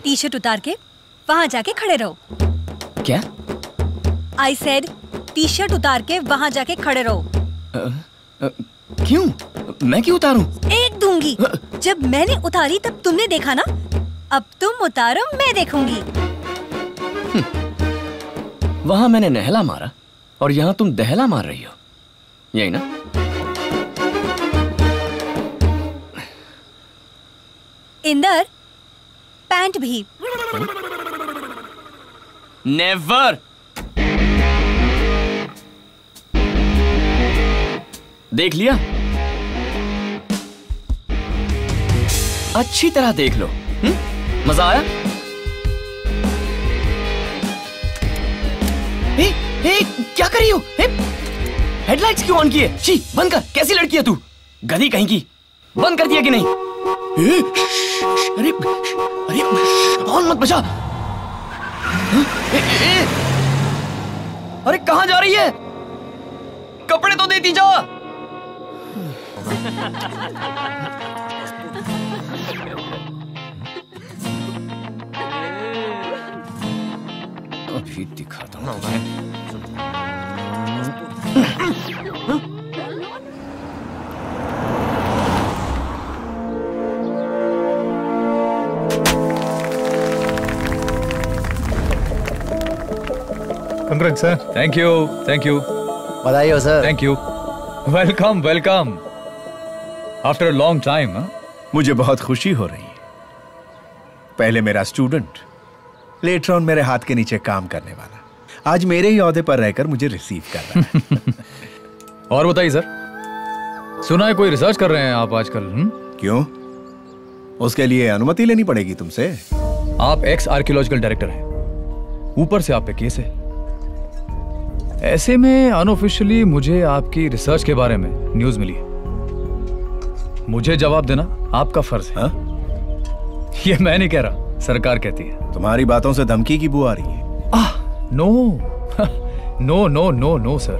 T shirt उतार के वहाँ जाके खड़े रहो। क्या? I said टी शर्ट उतार के वहाँ जाके खड़े रहो। क्यों? मैं क्यों उतारूं? एक दूंगी। जब मैंने उतारी तब तुमने देखा ना, अब तुम उतारो, मैं देखूंगी। वहाँ मैंने नहला मारा और यहाँ तुम दहला मार रही हो, यही ना? इंदर, पैंट भी। नेवर। देख लिया? अच्छी तरह देख लो। मजा आया? क्या कर रही हो? हेडलाइट्स क्यों ऑन किए? शी, बंद कर। कैसी लड़की है तू? गधी कहीं की। बंद कर दिया कि नहीं? अरे अरे, ऑन मत बजा। अरे कहाँ जा रही है? कपड़े तो देती जा। अभी दिखाता हूँ। Congrats, sir. Thank you, thank you. बधाई हो sir. Thank you. Welcome, welcome. After a long time, huh? मुझे बहुत खुशी हो रही है। पहले मेरा स्टूडेंट, लेटर ऑन मेरे हाथ के नीचे काम करने वाला, आज मेरे ही ओहदे पर रहकर मुझे रिसीव कर रहा है। और बताइए सर, सुना है कोई रिसर्च कर रहे हैं आप आजकल? क्यों? उसके लिए अनुमति लेनी पड़ेगी तुमसे। आप एक्स आर्कियोलॉजिकल डायरेक्टर हैं, ऊपर से आप पे केस है। ऐसे में अनऑफिशियली मुझे आपकी रिसर्च के बारे में न्यूज मिली है। मुझे जवाब देना आपका फर्ज है। ये मैं नहीं कह रहा, सरकार कहती है। तुम्हारी बातों से धमकी की बू आ रही है। No no no no no sir.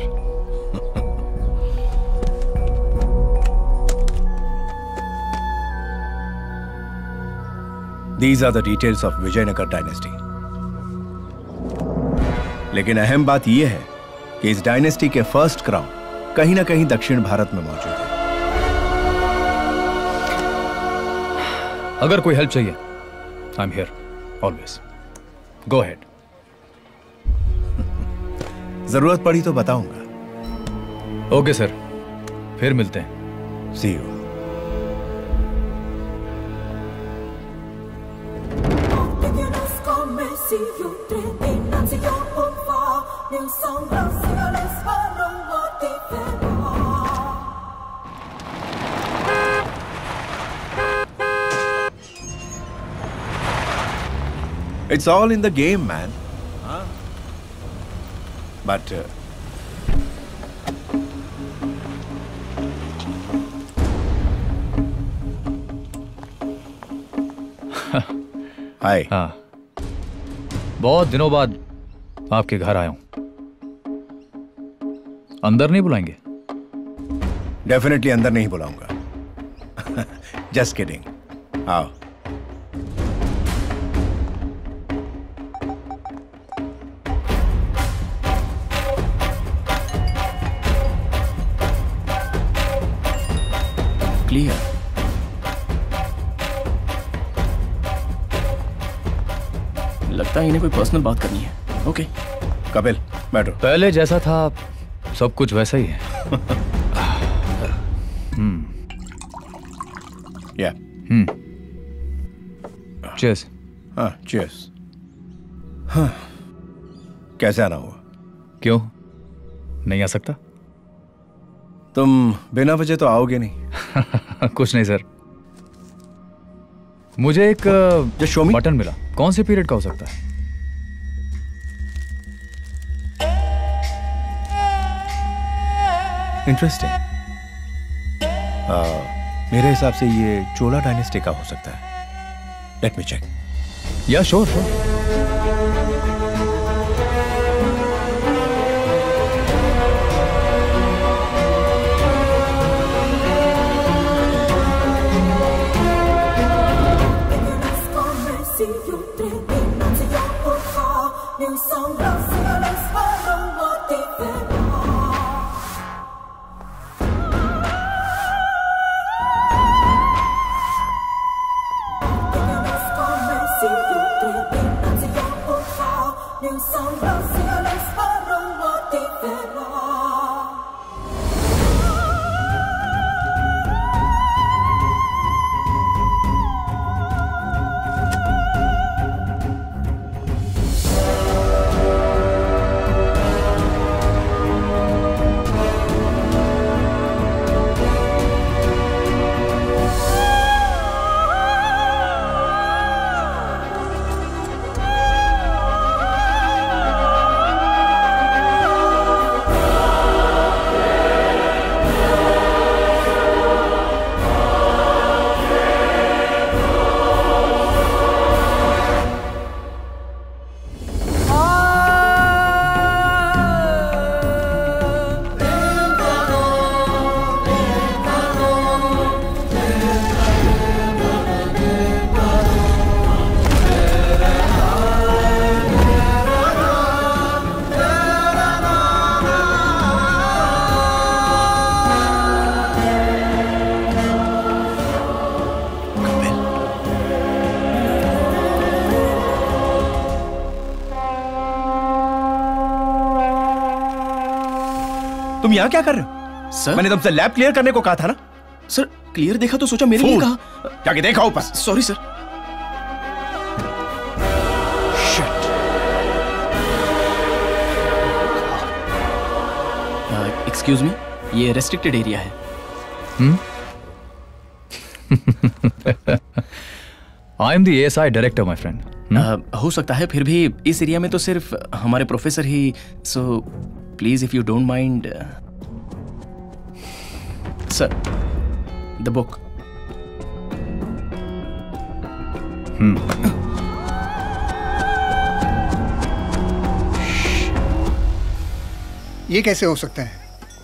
These are the details of Vijayanagara dynasty. लेकिन अहम बात यह है कि इस डायनेस्टी के फर्स्ट क्राउन कहीं ना कहीं दक्षिण भारत में मौजूद है। अगर कोई हेल्प चाहिए, I am here always. Go ahead. जरूरत पड़ी तो बताऊंगा। ओके सर, फिर मिलते हैं। See you. It's all in the game, man. But hi. हाँ, बहुत दिनों बाद आपके घर आया हूं। अंदर नहीं बुलाएंगे? डेफिनेटली अंदर नहीं बुलाऊंगा। Just kidding. आओ। क्लियर। लगता है इन्हें कोई पर्सनल बात करनी है। ओके कपिल बैठो। पहले जैसा था सब कुछ वैसा ही है। या चीयर्स। हाँ चीयर्स। हाँ, कैसे आना हुआ? क्यों नहीं आ सकता? तुम बिना वजह तो आओगे नहीं। कुछ नहीं सर, मुझे एक बटन मिला। कौन से पीरियड का हो सकता है? इंटरेस्टिंग। मेरे हिसाब से ये चोला डायनेस्टी का हो सकता है। Let me check. Yeah sure sure. तुम यहाँ क्या कर रहे हो? सर मैंने तुमसे लैब क्लियर करने को कहा था ना। सर क्लियर देखा तो सोचा मेरे लिए कहा। जाके देखा ऊपर। Sorry sir. एक्सक्यूज मी, ये रेस्ट्रिक्टेड एरिया है। I am the ASI director my friend. हो सकता है, फिर भी इस एरिया में तो सिर्फ हमारे professor he. So please if you don't mind sir, the book. ये कैसे हो सकता है?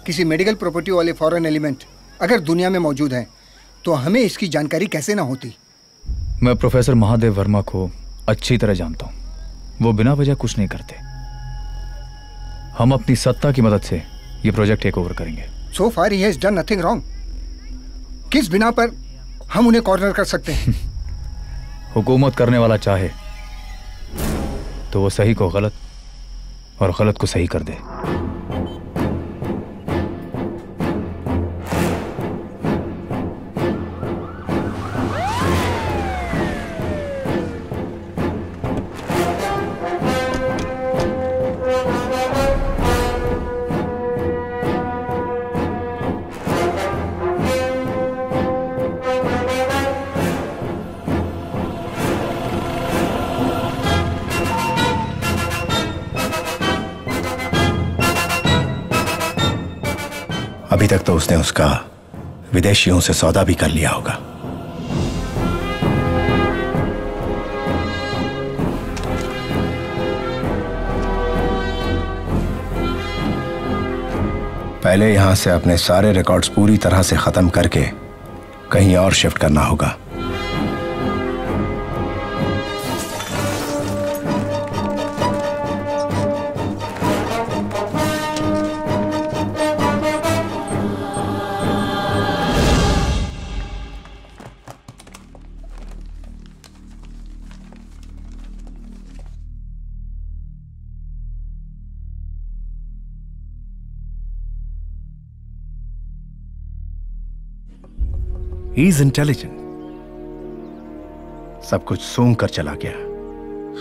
किसी मेडिकल प्रॉपर्टी वाले फॉरेन एलिमेंट अगर दुनिया में मौजूद हैं तो हमें इसकी जानकारी कैसे ना होती? मैं प्रोफेसर महादेव वर्मा को अच्छी तरह जानता हूं। वो बिना वजह कुछ नहीं करते। हम अपनी सत्ता की मदद से ये प्रोजेक्ट टेक ओवर करेंगे। So far he has done nothing wrong. किस बिना पर हम उन्हें कॉर्नर कर सकते हैं? हुकूमत करने वाला चाहे तो वो सही को गलत और गलत को सही कर दे। अभी तक तो उसने उसका विदेशियों से सौदा भी कर लिया होगा। पहले यहां से अपने सारे रिकॉर्ड्स पूरी तरह से खत्म करके कहीं और शिफ्ट करना होगा। He is intelligent. सब कुछ सूंघ कर चला गया।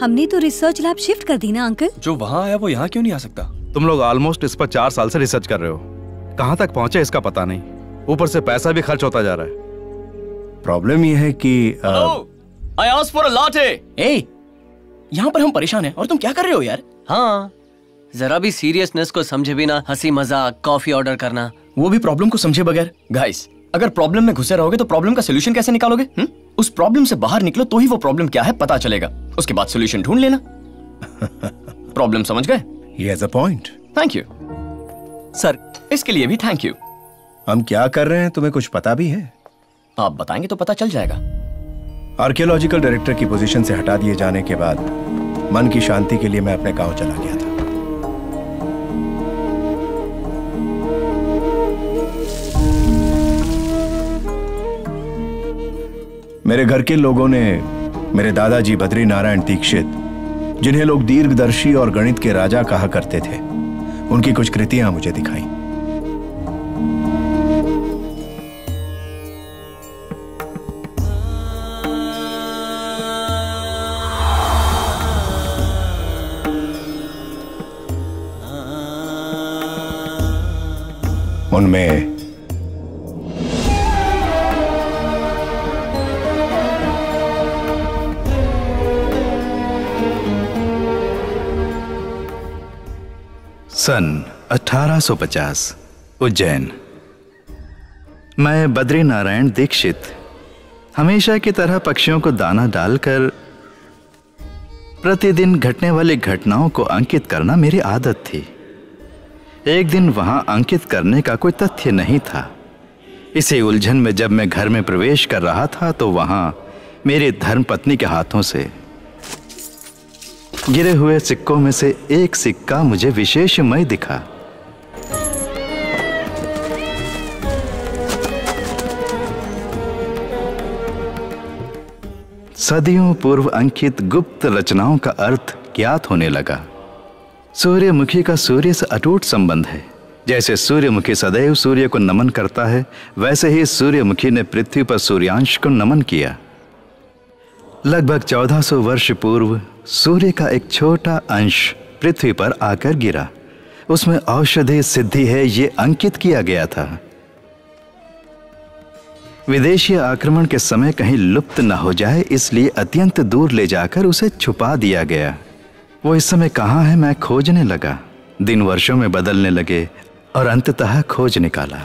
हमने तो रिसर्च लैब शिफ्ट कर दी ना अंकल। जो वहां आया वो यहाँ क्यों नहीं आ सकता? तुम लोग ऑलमोस्ट इस पर 4 साल से रिसर्च कर रहे हो। कहां तक पहुंचे इसका पता नहीं। ऊपर से पैसा भी खर्च होता जा रहा है। प्रॉब्लम यह है कि I asked for a latte. Hey, यहाँ पर हम परेशान हैं और तुम क्या कर रहे हो यार? हाँ, जरा भी सीरियसनेस को समझे बिना हंसी मजाक कॉफी ऑर्डर करना, वो भी प्रॉब्लम को समझे बगैर। गाइस, अगर प्रॉब्लम में घुसे रहोगे तो प्रॉब्लम का सॉल्यूशन कैसे निकालोगे? उस प्रॉब्लम से बाहर निकलो तो ही वो प्रॉब्लम क्या है पता चलेगा। उसके बाद सॉल्यूशन ढूंढ लेना। प्रॉब्लम समझ गए? He has a point. Thank you sir, इसके लिए भी थैंक यू। हम क्या कर रहे हैं तुम्हें कुछ पता भी है? आप बताएंगे तो पता चल जाएगा। आर्कियोलॉजिकल डायरेक्टर की पोजीशन से हटा दिए जाने के बाद मन की शांति के लिए मैं अपने गांव चला गया था। मेरे घर के लोगों ने मेरे दादाजी बद्री नारायण दीक्षित, जिन्हें लोग दीर्घदर्शी और गणित के राजा कहा करते थे, उनकी कुछ कृतियां मुझे दिखाई। उनमें सन 1850 उज्जैन। मैं बद्री नारायण दीक्षित हमेशा की तरह पक्षियों को दाना डालकर प्रतिदिन घटने वाली घटनाओं को अंकित करना मेरी आदत थी। एक दिन वहां अंकित करने का कोई तथ्य नहीं था। इसी उलझन में जब मैं घर में प्रवेश कर रहा था तो वहां मेरी धर्मपत्नी के हाथों से गिरे हुए सिक्कों में से एक सिक्का मुझे विशेषमय दिखा। सदियों पूर्व अंकित गुप्त रचनाओं का अर्थ ज्ञात होने लगा। सूर्यमुखी का सूर्य से अटूट संबंध है। जैसे सूर्यमुखी सदैव सूर्य को नमन करता है, वैसे ही सूर्यमुखी ने पृथ्वी पर सूर्यांश को नमन किया। लगभग 1400 वर्ष पूर्व सूर्य का एक छोटा अंश पृथ्वी पर आकर गिरा। उसमें औषधि सिद्धि है, ये अंकित किया गया था। विदेशी आक्रमण के समय कहीं लुप्त न हो जाए, इसलिए अत्यंत दूर ले जाकर उसे छुपा दिया गया। वो इस समय कहाँ है, मैं खोजने लगा। दिन वर्षों में बदलने लगे और अंततः खोज निकाला।